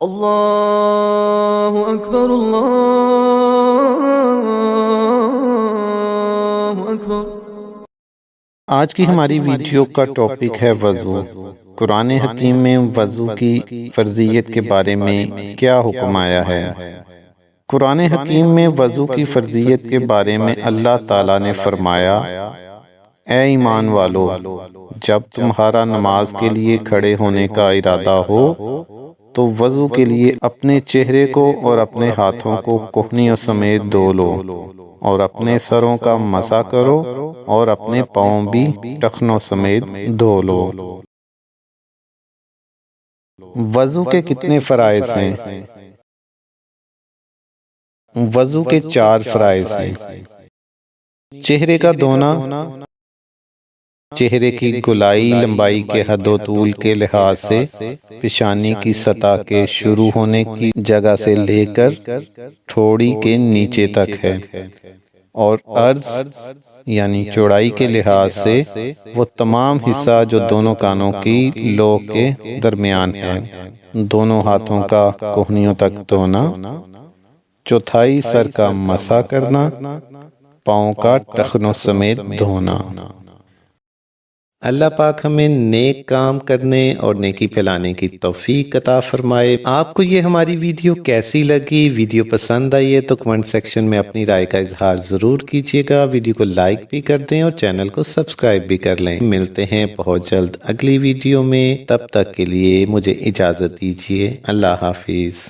اللہ اکبر اللہ اکبر۔ آج کی ہماری ویڈیو کا ٹاپک ہے وضو۔ قرآن حکیم میں وضو کی فرضیت کے بارے میں کیا حکم آیا ہے؟ قرآن حکیم میں وضو کی فرضیت کے بارے میں اللہ تعالیٰ نے فرمایا، اے ایمان والو، جب تمہارا نماز کے لیے کھڑے ہونے کا ارادہ ہو تو وضو کے لیے اپنے چہرے کو اور اپنے ہاتھوں کو کہنیوں سمیت دھو لو، اور اپنے سروں کا مسح کرو اور اپنے پاؤں بھی ٹخنوں سمیت دھو لو۔ وضو کے کتنے فرائض ہیں؟ وضو کے 4 فرائض ہیں۔ چہرے کا دھونا، چہرے کی گولائی لمبائی کے حد و طول کے لحاظ سے پیشانی کی سطح کے شروع ہونے کی جگہ سے لے کر ٹھوڑی کے نیچے تک ہے، اور عرض یعنی چوڑائی کے لحاظ سے وہ تمام حصہ جو دونوں کانوں کی لو کے درمیان ہے۔ دونوں ہاتھوں کا کہنیوں تک دھونا، چوتھائی سر کا مسح کرنا، پاؤں کا ٹخنوں سمیت دھونا۔ اللہ پاک ہمیں نیک کام کرنے اور نیکی پھیلانے کی توفیق عطا فرمائے۔ آپ کو یہ ہماری ویڈیو کیسی لگی؟ ویڈیو پسند آئی ہے تو کمنٹ سیکشن میں اپنی رائے کا اظہار ضرور کیجیے گا۔ ویڈیو کو لائک بھی کر دیں اور چینل کو سبسکرائب بھی کر لیں۔ ملتے ہیں بہت جلد اگلی ویڈیو میں، تب تک کے لیے مجھے اجازت دیجیے۔ اللہ حافظ۔